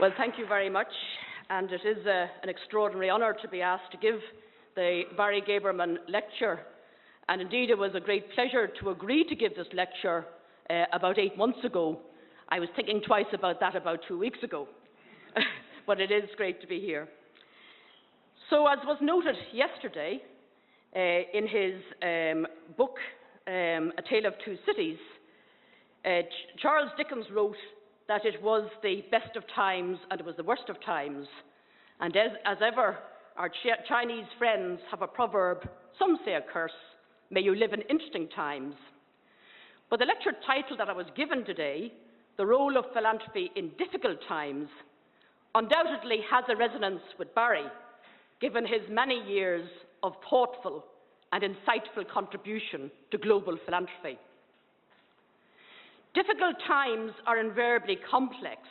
Well, thank you very much, and it is an extraordinary honour to be asked to give the Barry Gaberman lecture, and indeed it was a great pleasure to agree to give this lecture about 8 months ago. I was thinking twice about that about 2 weeks ago, but it is great to be here. So, as was noted yesterday in his book, A Tale of Two Cities, Charles Dickens wrote that it was the best of times and it was the worst of times. And as ever, our Chinese friends have a proverb, some say a curse, may you live in interesting times. But the lecture title that I was given today, The Role of Philanthropy in Difficult Times, undoubtedly has a resonance with Barry, given his many years of thoughtful and insightful contribution to global philanthropy. Difficult times are invariably complex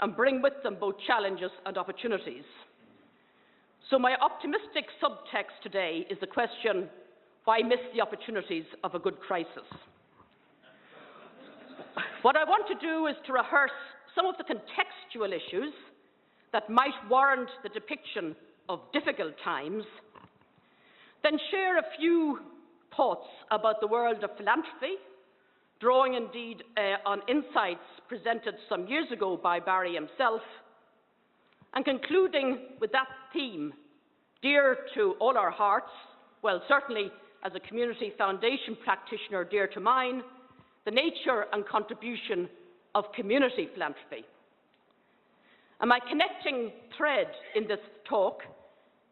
and bring with them both challenges and opportunities. So my optimistic subtext today is the question, why miss the opportunities of a good crisis? What I want to do is to rehearse some of the contextual issues that might warrant the depiction of difficult times, then share a few thoughts about the world of philanthropy, drawing indeed on insights presented some years ago by Barry himself, and concluding with that theme, dear to all our hearts, well, certainly as a community foundation practitioner dear to mine, the nature and contribution of community philanthropy. And my connecting thread in this talk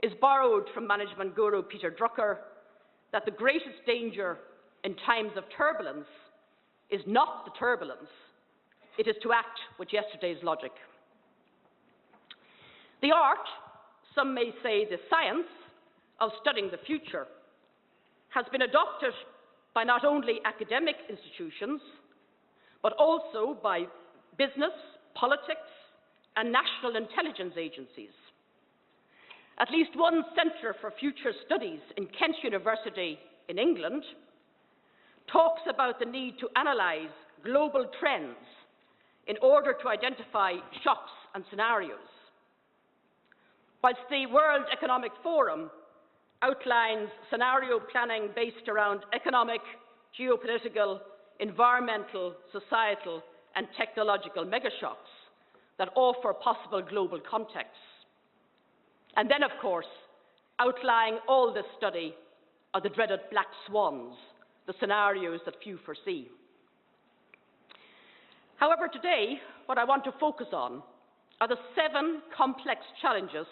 is borrowed from management guru Peter Drucker, that the greatest danger in times of turbulence is not the turbulence, it is to act with yesterday's logic. The art, some may say the science, of studying the future has been adopted by not only academic institutions, but also by business, politics, and national intelligence agencies. At least one Centre for Future Studies in Kent University in England talks about the need to analyse global trends in order to identify shocks and scenarios, whilst the World Economic Forum outlines scenario planning based around economic, geopolitical, environmental, societal and technological megashocks that offer possible global contexts. And then, of course, outlying all this study are the dreaded black swans, the scenarios that few foresee. However, today, what I want to focus on are the 7 complex challenges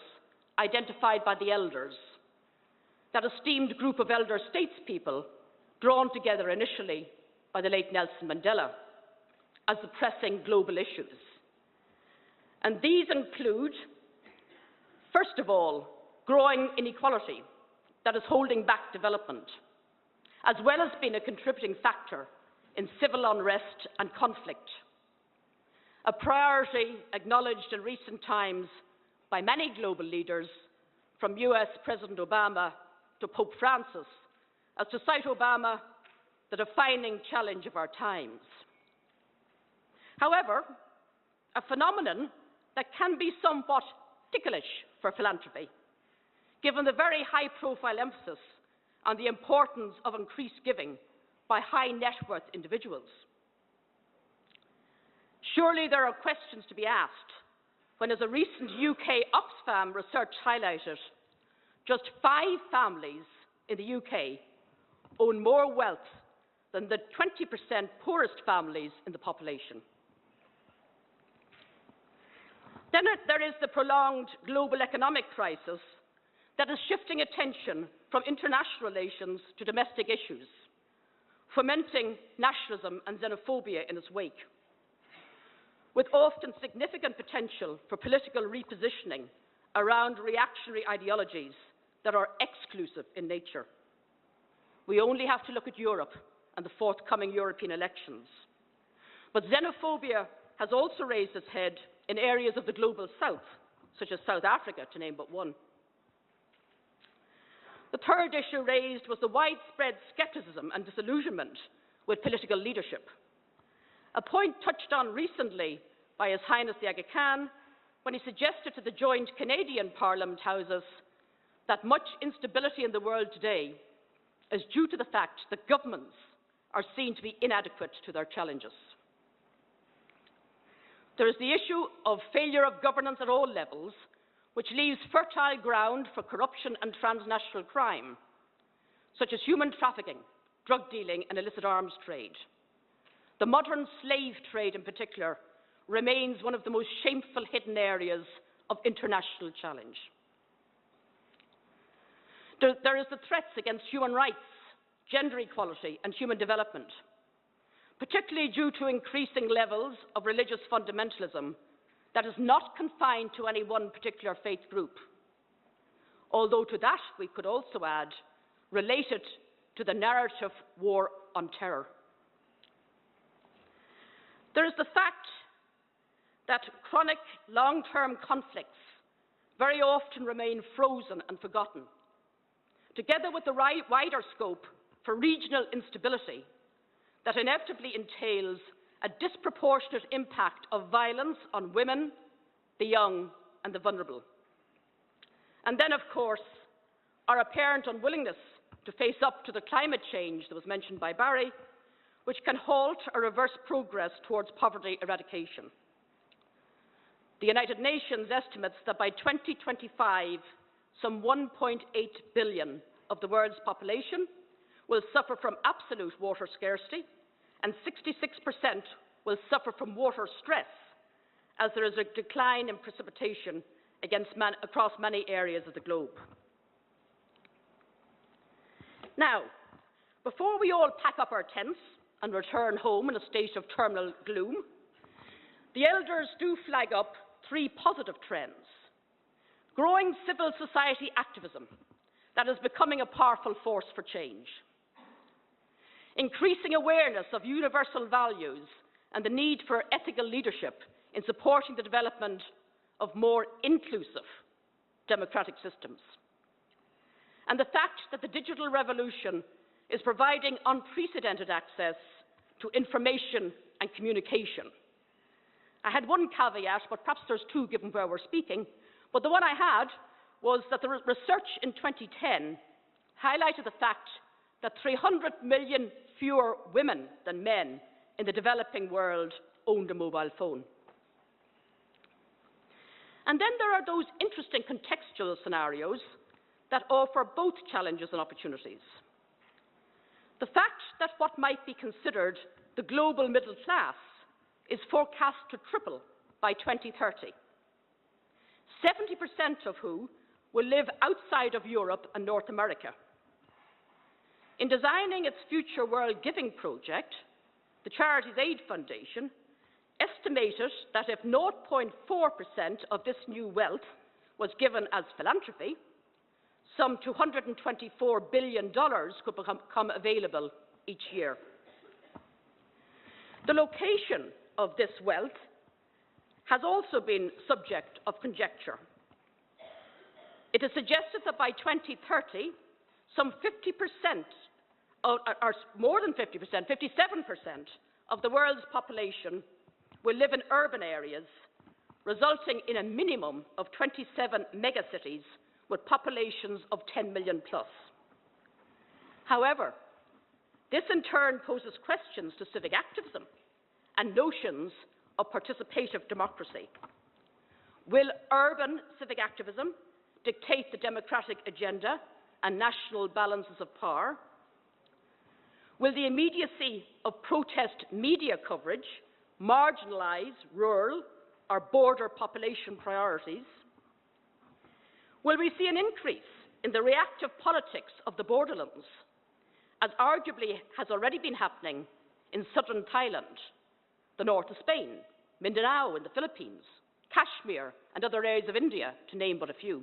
identified by the elders, that esteemed group of elder statespeople drawn together initially by the late Nelson Mandela as the pressing global issues. And these include, first of all, growing inequality that is holding back development, as well as being a contributing factor in civil unrest and conflict. A priority acknowledged in recent times by many global leaders, from US President Obama to Pope Francis, as to cite Obama, the defining challenge of our times. However, a phenomenon that can be somewhat ticklish for philanthropy, given the very high-profile emphasis on the importance of increased giving by high-net-worth individuals. Surely there are questions to be asked when, as a recent UK Oxfam research highlighted, just 5 families in the UK own more wealth than the 20% poorest families in the population. Then there is the prolonged global economic crisis that is shifting attention from international relations to domestic issues, fomenting nationalism and xenophobia in its wake, with often significant potential for political repositioning around reactionary ideologies that are exclusive in nature. We only have to look at Europe and the forthcoming European elections. But xenophobia has also raised its head in areas of the global south, such as South Africa, to name but one. The third issue raised was the widespread scepticism and disillusionment with political leadership, a point touched on recently by His Highness the Aga Khan when he suggested to the joint Canadian Parliament Houses that much instability in the world today is due to the fact that governments are seen to be inadequate to their challenges. There is the issue of failure of governance at all levels, which leaves fertile ground for corruption and transnational crime, such as human trafficking, drug dealing and illicit arms trade. The modern slave trade in particular remains one of the most shameful hidden areas of international challenge. There is the threats against human rights, gender equality and human development, particularly due to increasing levels of religious fundamentalism that is not confined to any one particular faith group, although to that we could also add related to the narrative war on terror. There is the fact that chronic long-term conflicts very often remain frozen and forgotten, together with the wider scope for regional instability that inevitably entails a disproportionate impact of violence on women, the young and the vulnerable. And then, of course, our apparent unwillingness to face up to the climate change that was mentioned by Barry, which can halt or reverse progress towards poverty eradication. The United Nations estimates that by 2025, some 1.8 billion of the world's population will suffer from absolute water scarcity, and 66% will suffer from water stress, as there is a decline in precipitation across many areas of the globe. Now, before we all pack up our tents and return home in a state of terminal gloom, the elders do flag up three positive trends. Growing civil society activism that is becoming a powerful force for change. Increasing awareness of universal values and the need for ethical leadership in supporting the development of more inclusive democratic systems. And the fact that the digital revolution is providing unprecedented access to information and communication. I had one caveat, but perhaps there's two given where we're speaking, but the one I had was that the research in 2010 highlighted the fact that 300 million fewer women than men in the developing world owned a mobile phone. And then there are those interesting contextual scenarios that offer both challenges and opportunities. The fact that what might be considered the global middle class is forecast to triple by 2030, 70% of who will live outside of Europe and North America. In designing its Future World Giving project, the Charities Aid Foundation estimated that if 0.4% of this new wealth was given as philanthropy, some $224 billion could become available each year. The location of this wealth has also been subject of conjecture. It is suggested that by 2030, some 50%, or more than 50%, 57% of the world's population will live in urban areas, resulting in a minimum of 27 megacities with populations of 10 million plus. However, this in turn poses questions to civic activism and notions of participative democracy. Will urban civic activism dictate the democratic agenda and national balances of power? Will the immediacy of protest media coverage marginalise rural or border population priorities? Will we see an increase in the reactive politics of the borderlands, as arguably has already been happening in southern Thailand, the north of Spain, Mindanao in the Philippines, Kashmir and other areas of India, to name but a few?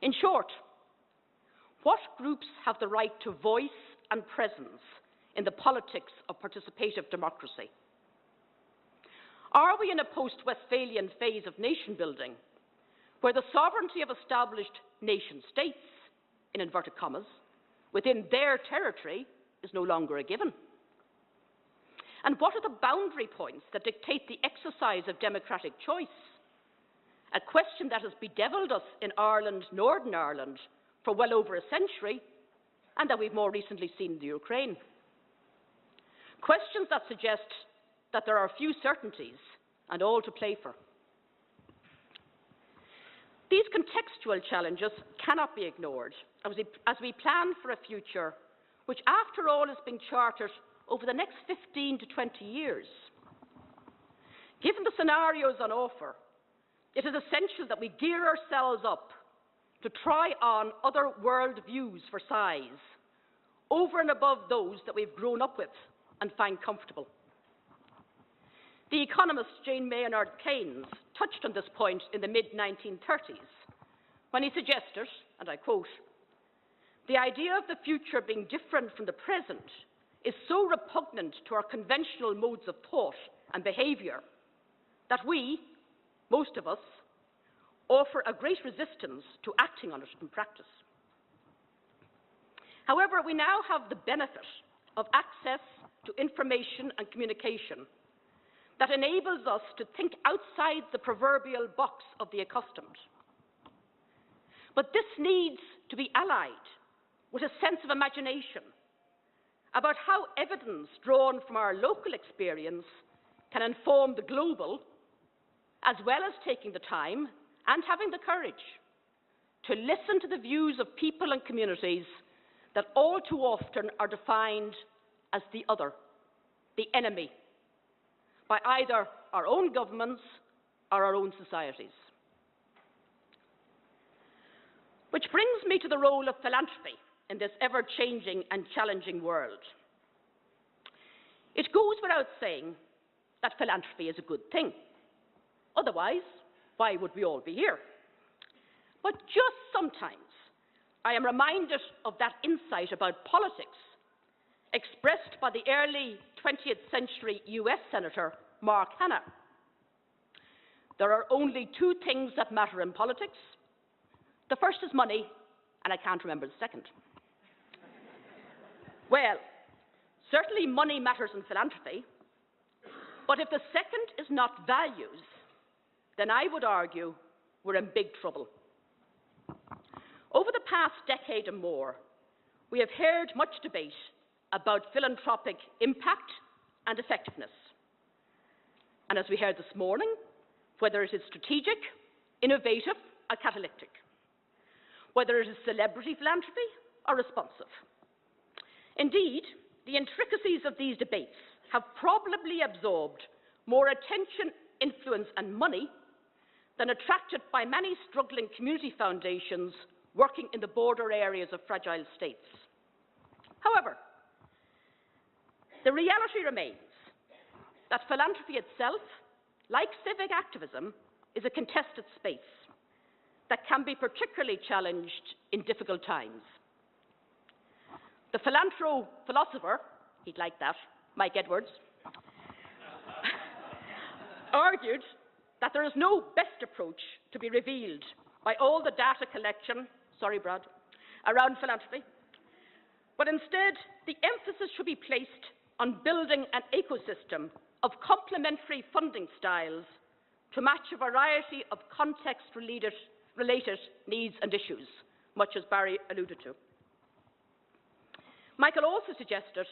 In short, what groups have the right to voice and presence in the politics of participative democracy? Are we in a post-Westphalian phase of nation building, where the sovereignty of established nation-states, in inverted commas, within their territory is no longer a given? And what are the boundary points that dictate the exercise of democratic choice a question that has bedevilled us in Ireland, Northern Ireland, for well over a century, and that we've more recently seen in the Ukraine. Questions that suggest that there are few certainties and all to play for. These contextual challenges cannot be ignored as we plan for a future which, after all, is being charted over the next 15 to 20 years. Given the scenarios on offer, it is essential that we gear ourselves up to try on other world views for size, over and above those that we've grown up with and find comfortable. The economist Jane Maynard Keynes touched on this point in the mid-1930s when he suggested, and I quote, "The idea of the future being different from the present is so repugnant to our conventional modes of thought and behaviour that we, most of us, offer a great resistance to acting on it in practice." However, we now have the benefit of access to information and communication that enables us to think outside the proverbial box of the accustomed. But this needs to be allied with a sense of imagination about how evidence drawn from our local experience can inform the global, as well as taking the time and having the courage to listen to the views of people and communities that all too often are defined as the other, the enemy, by either our own governments or our own societies. Which brings me to the role of philanthropy in this ever-changing and challenging world. It goes without saying that philanthropy is a good thing. Otherwise, why would we all be here? But just sometimes I am reminded of that insight about politics expressed by the early 20th century US Senator Mark Hanna. There are only two things that matter in politics. The first is money, and I can't remember the second. Well, certainly money matters in philanthropy, but if the second is not values, then I would argue we're in big trouble. Over the past decade and more, we have heard much debate about philanthropic impact and effectiveness. And as we heard this morning, whether it is strategic, innovative, or catalytic, whether it is celebrity philanthropy or responsive. Indeed, the intricacies of these debates have probably absorbed more attention, influence, and money than attracted by many struggling community foundations working in the border areas of fragile states. However, the reality remains that philanthropy itself, like civic activism, is a contested space that can be particularly challenged in difficult times. The philosopher, he'd like that, Mike Edwards, argued that there is no best approach to be revealed by all the data collection, sorry Brad, around philanthropy, but instead the emphasis should be placed on building an ecosystem of complementary funding styles to match a variety of context-related needs and issues, much as Barry alluded to. Michael also suggested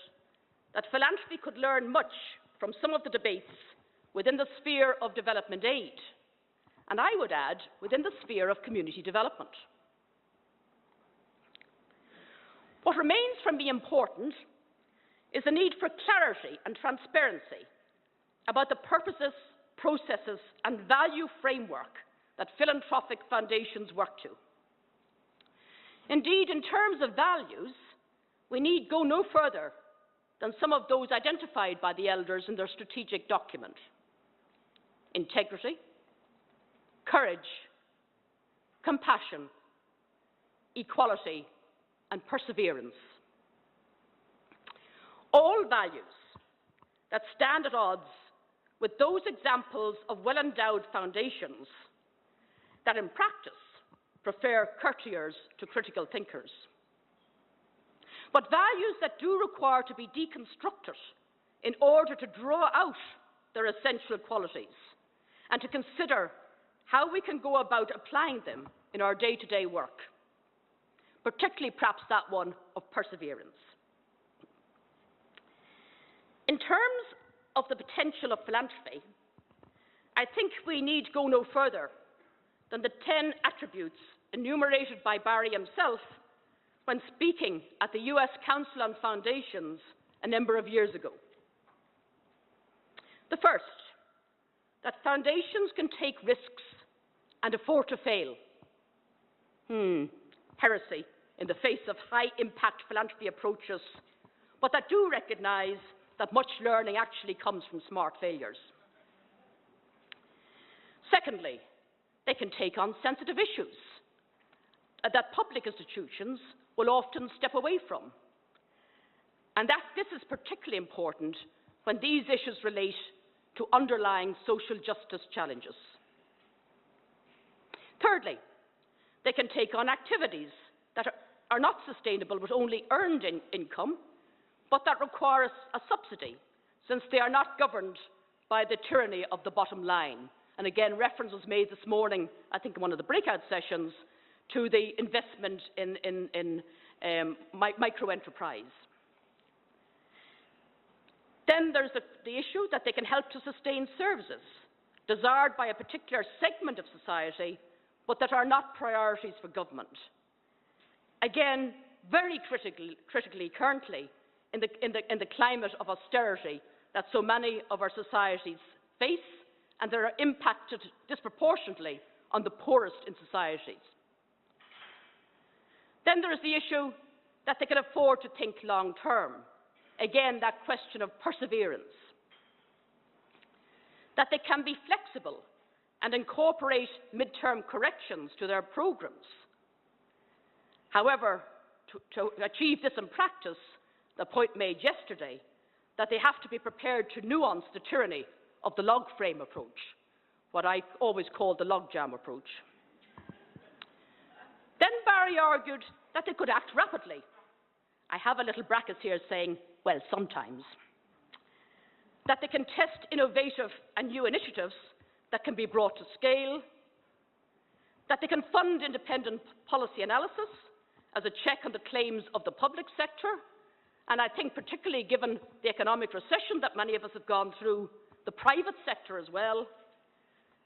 that philanthropy could learn much from some of the debates within the sphere of development aid, and I would add, within the sphere of community development. What remains for me important is the need for clarity and transparency about the purposes, processes, and value framework that philanthropic foundations work to. Indeed, in terms of values, we need go no further than some of those identified by the elders in their strategic document: integrity, courage, compassion, equality, and perseverance. All values that stand at odds with those examples of well-endowed foundations that in practice prefer courtiers to critical thinkers. But values that do require to be deconstructed in order to draw out their essential qualities and to consider how we can go about applying them in our day-to-day work, particularly perhaps that one of perseverance. In terms of the potential of philanthropy, I think we need go no further than the 10 attributes enumerated by Barry himself when speaking at the US Council on Foundations a number of years ago. The first, that foundations can take risks and afford to fail. Heresy in the face of high-impact philanthropy approaches, but that do recognise that much learning actually comes from smart failures. Secondly, they can take on sensitive issues that public institutions will often step away from. And this is particularly important when these issues relate to underlying social justice challenges. Thirdly, they can take on activities that are not sustainable with only earned income, but that require a subsidy, since they are not governed by the tyranny of the bottom line. And again, reference was made this morning, I think in one of the breakout sessions, to the investment in micro-enterprise. Then there's the issue that they can help to sustain services desired by a particular segment of society, but that are not priorities for government. Again, very critically currently in the climate of austerity that so many of our societies face, and that are impacted disproportionately on the poorest in societies. Then there is the issue that they can afford to think long term. Again, that question of perseverance. That they can be flexible and incorporate mid-term corrections to their programmes. However, to achieve this in practice, the point made yesterday, that they have to be prepared to nuance the tyranny of the log frame approach, what I always call the logjam approach. Then Barry argued that they could act rapidly. I have a little bracket here saying, well, sometimes. That they can test innovative and new initiatives that can be brought to scale. That they can fund independent policy analysis as a check on the claims of the public sector. And I think particularly given the economic recession that many of us have gone through, the private sector as well.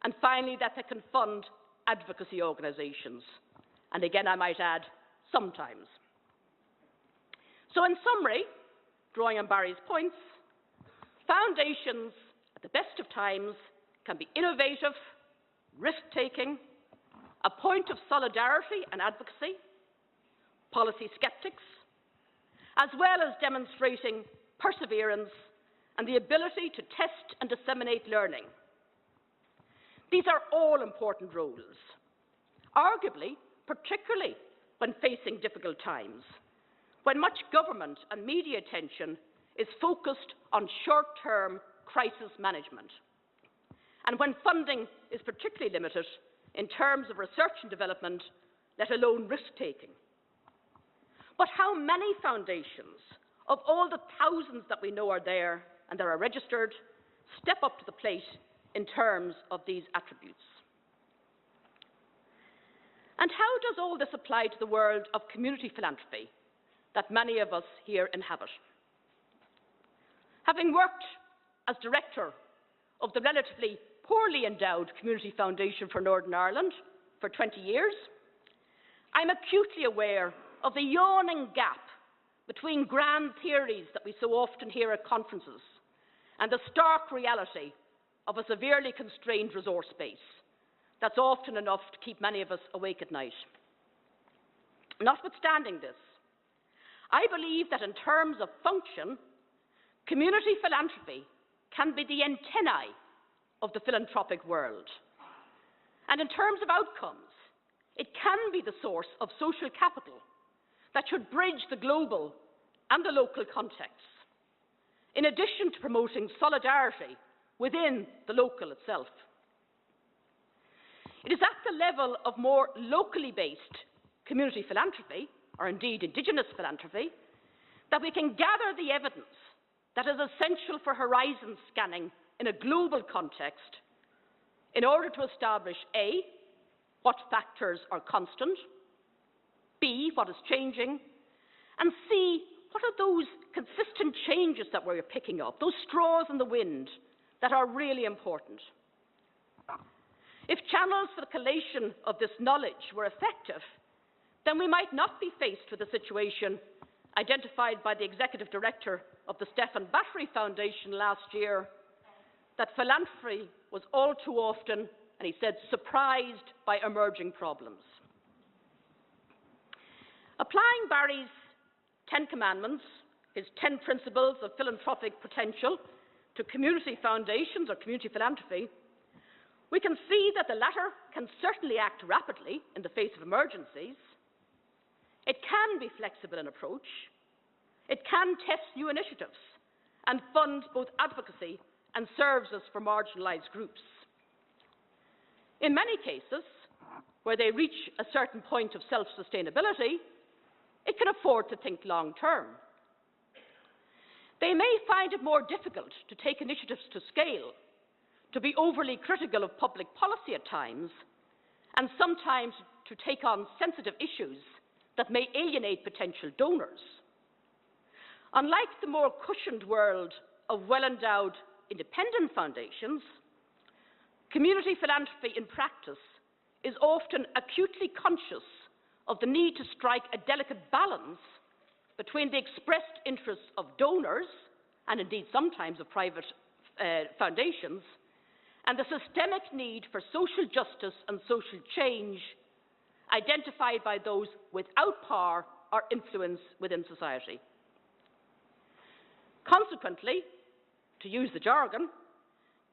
And finally, that they can fund advocacy organisations. And again, I might add, sometimes. So in summary, drawing on Barry's points, foundations, at the best of times, can be innovative, risk-taking, a point of solidarity and advocacy, policy sceptics, as well as demonstrating perseverance and the ability to test and disseminate learning. These are all important roles, arguably, particularly when facing difficult times, when much government and media attention is focused on short-term crisis management, and when funding is particularly limited in terms of research and development, let alone risk-taking. But how many foundations, of all the thousands that we know are there and that are registered, step up to the plate in terms of these attributes? And how does all this apply to the world of community philanthropy that many of us here inhabit? Having worked as director of the relatively poorly endowed Community Foundation for Northern Ireland for 20 years, I'm acutely aware of the yawning gap between grand theories that we so often hear at conferences and the stark reality of a severely constrained resource base that's often enough to keep many of us awake at night. Notwithstanding this, I believe that in terms of function, community philanthropy can be the antennae of the philanthropic world. And in terms of outcomes, it can be the source of social capital that should bridge the global and the local contexts, in addition to promoting solidarity within the local itself. It is at the level of more locally based community philanthropy, or indeed indigenous philanthropy, that we can gather the evidence that is essential for horizon scanning in a global context, in order to establish A, what factors are constant, B, what is changing, and C, what are those consistent changes that we're picking up, those straws in the wind that are really important. If channels for the collation of this knowledge were effective, then we might not be faced with a situation identified by the Executive Director of the Stephen Battery Foundation last year, that philanthropy was all too often, and he said, surprised by emerging problems. Applying Barry's 10 Commandments, his 10 principles of philanthropic potential, to community foundations or community philanthropy, we can see that the latter can certainly act rapidly in the face of emergencies. It can be flexible in approach. It can test new initiatives and fund both advocacy and services for marginalised groups. In many cases, where they reach a certain point of self-sustainability, it can afford to think long-term. They may find it more difficult to take initiatives to scale, to be overly critical of public policy at times, and sometimes to take on sensitive issues that may alienate potential donors. Unlike the more cushioned world of well-endowed independent foundations, community philanthropy in practice is often acutely conscious of the need to strike a delicate balance between the expressed interests of donors, and indeed sometimes of private foundations, and the systemic need for social justice and social change identified by those without power or influence within society. Consequently, to use the jargon,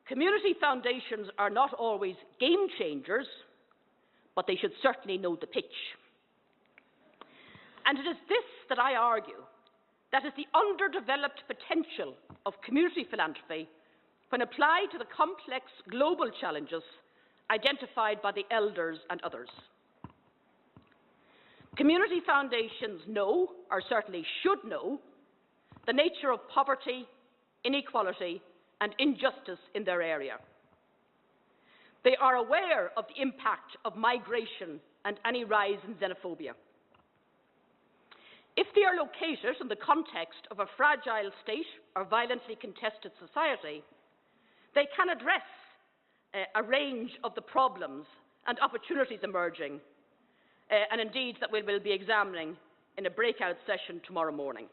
community foundations are not always game changers, but they should certainly know the pitch. And it is this that I argue that is the underdeveloped potential of community philanthropy when applied to the complex global challenges identified by the elders and others. Community foundations know, or certainly should know, the nature of poverty, inequality, and injustice in their area. They are aware of the impact of migration and any rise in xenophobia. If they are located in the context of a fragile state or violently contested society, they can address a range of the problems and opportunities emerging, and indeed that we will be examining in a breakout session tomorrow morning.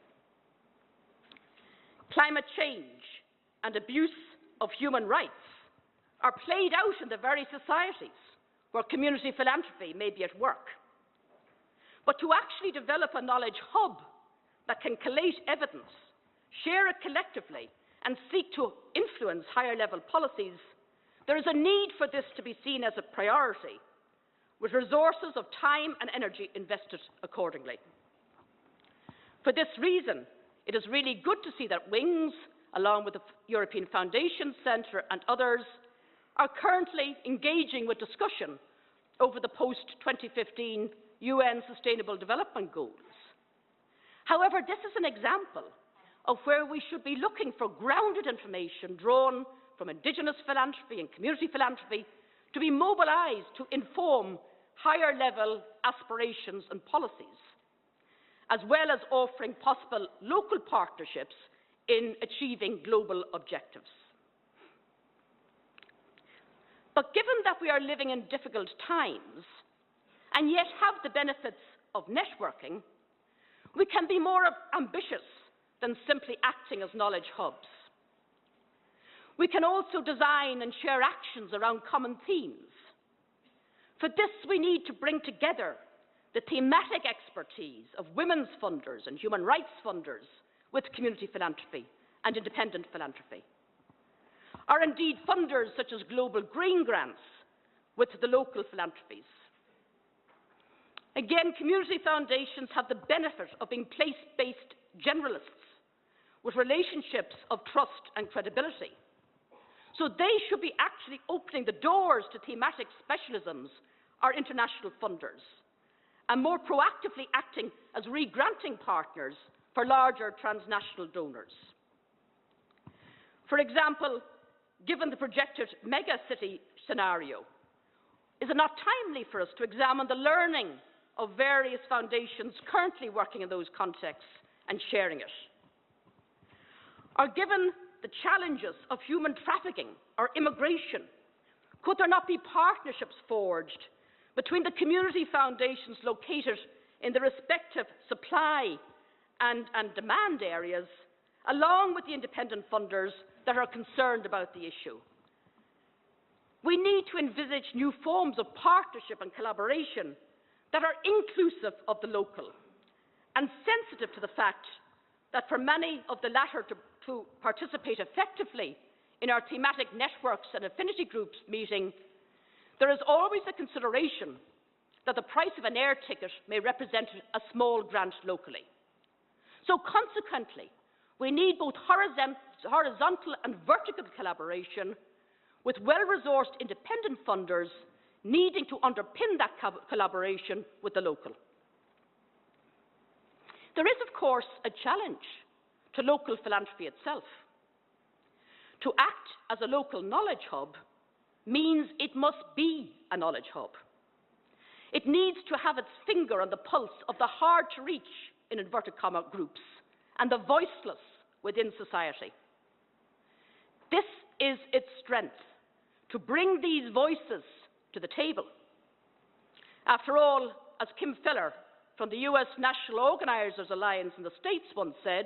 Climate change and abuse of human rights are played out in the very societies where community philanthropy may be at work. But to actually develop a knowledge hub that can collate evidence, share it collectively, and seek to influence higher-level policies, there is a need for this to be seen as a priority, with resources of time and energy invested accordingly. For this reason, it is really good to see that WINGS, along with the European Foundation Centre and others, are currently engaging with discussion over the post-2015 UN Sustainable Development Goals. However, this is an example of where we should be looking for grounded information drawn from Indigenous philanthropy and community philanthropy to be mobilised to inform higher-level aspirations and policies, as well as offering possible local partnerships in achieving global objectives. But given that we are living in difficult times, and yet have the benefits of networking, we can be more ambitious than simply acting as knowledge hubs. We can also design and share actions around common themes. For this, we need to bring together the thematic expertise of women's funders and human rights funders with community philanthropy and independent philanthropy, or indeed funders such as global green grants with the local philanthropies. Again, community foundations have the benefit of being place-based generalists with relationships of trust and credibility. So they should be actually opening the doors to thematic specialisms or international funders, and more proactively acting as re-granting partners for larger transnational donors. For example, given the projected mega-city scenario? Is it not timely for us to examine the learning of various foundations currently working in those contexts and sharing it? Or given the challenges of human trafficking or immigration, could there not be partnerships forged between the community foundations located in the respective supply and demand areas, along with the independent funders that are concerned about the issue? We need to envisage new forms of partnership and collaboration that are inclusive of the local and sensitive to the fact that for many of the latter to participate effectively in our thematic networks and affinity groups meeting, there is always a consideration that the price of an air ticket may represent a small grant locally. So consequently, we need both horizontal and vertical collaboration, with well-resourced independent funders needing to underpin that collaboration with the local. There is, of course, a challenge to local philanthropy itself. To act as a local knowledge hub means it must be a knowledge hub. It needs to have its finger on the pulse of the hard-to-reach, in inverted comma, groups and the voiceless within society. This is its strength, to bring these voices to the table. After all, as Kim Feller from the US National Organizers Alliance in the States once said,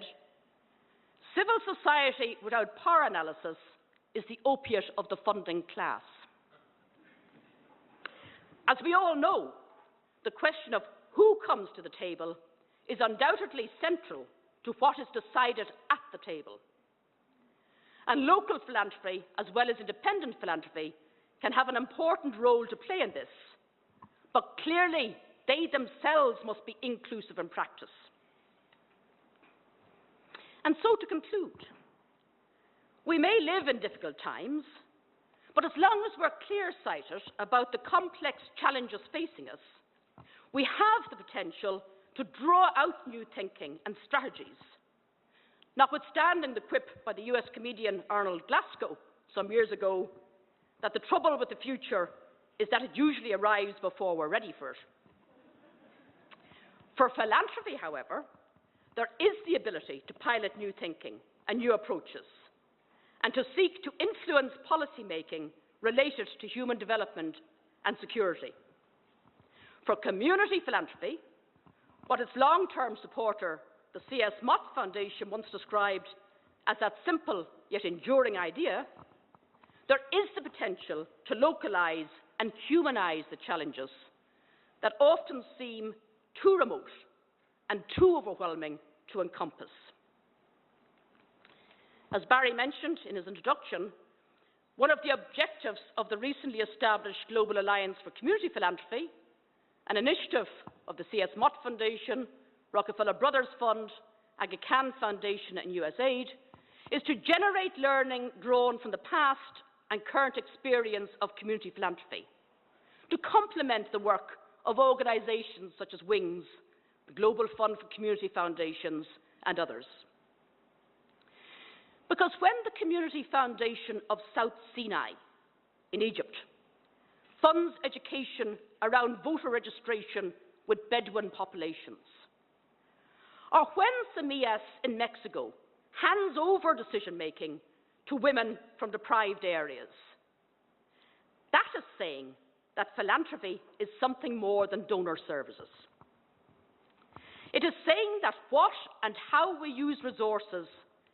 civil society without power analysis is the opiate of the funding class. As we all know, the question of who comes to the table is undoubtedly central to what is decided at the table. And local philanthropy, as well as independent philanthropy, can have an important role to play in this. But clearly, they themselves must be inclusive in practice. And so to conclude, we may live in difficult times, but as long as we're clear-sighted about the complex challenges facing us, we have the potential to draw out new thinking and strategies. Notwithstanding the quip by the US comedian Arnold Glasgow some years ago that the trouble with the future is that it usually arrives before we're ready for it. For philanthropy, however, there is the ability to pilot new thinking and new approaches, and to seek to influence policy-making related to human development and security. For community philanthropy, what its long-term supporter, the C.S. Mott Foundation, once described as that simple yet enduring idea, there is the potential to localize and humanize the challenges that often seem too remote and too overwhelming to encompass. As Barry mentioned in his introduction, one of the objectives of the recently established Global Alliance for Community Philanthropy, an initiative of the C.S. Mott Foundation, Rockefeller Brothers Fund, Aga Khan Foundation and USAID, is to generate learning drawn from the past and current experience of community philanthropy, to complement the work of organizations such as WINGS, the Global Fund for Community Foundations, and others. Because when the Community Foundation of South Sinai in Egypt funds education around voter registration with Bedouin populations, or when SEMIAS in Mexico hands over decision-making to women from deprived areas, that is saying that philanthropy is something more than donor services. It is saying that what and how we use resources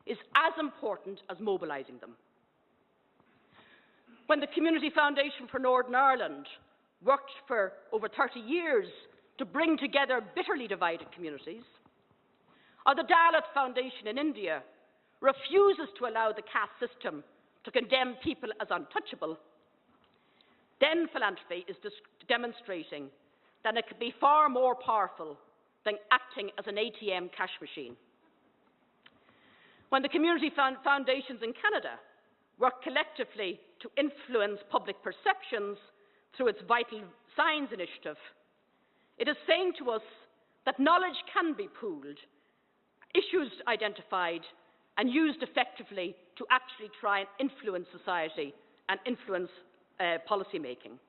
is as important as mobilising them. When the Community Foundation for Northern Ireland worked for over 30 years to bring together bitterly divided communities, or the Dalit Foundation in India refuses to allow the caste system to condemn people as untouchable, then philanthropy is demonstrating that it can be far more powerful than acting as an ATM cash machine. When the community foundations in Canada work collectively to influence public perceptions through its Vital Signs initiative, it is saying to us that knowledge can be pooled, issues identified, and used effectively to actually try and influence society and influence policy making.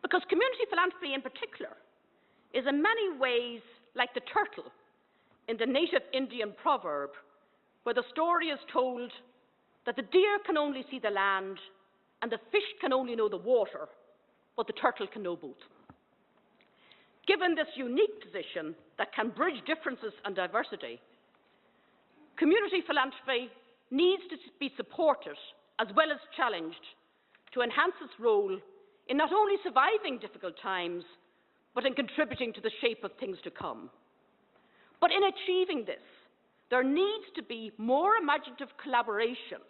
Because community philanthropy in particular is in many ways like the turtle in the native Indian proverb, where the story is told that the deer can only see the land and the fish can only know the water, but the turtle can know both. Given this unique position that can bridge differences and diversity, community philanthropy needs to be supported as well as challenged to enhance its role in not only surviving difficult times, but in contributing to the shape of things to come. But in achieving this, there needs to be more imaginative collaboration.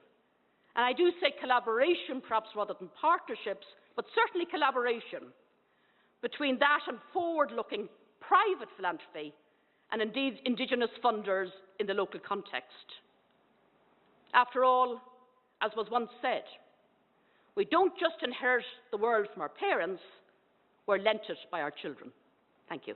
And I do say collaboration perhaps rather than partnerships, but certainly collaboration between that and forward-looking private philanthropy and indeed Indigenous funders in the local context. After all, as was once said, we don't just inherit the world from our parents, we're lent it by our children. Thank you.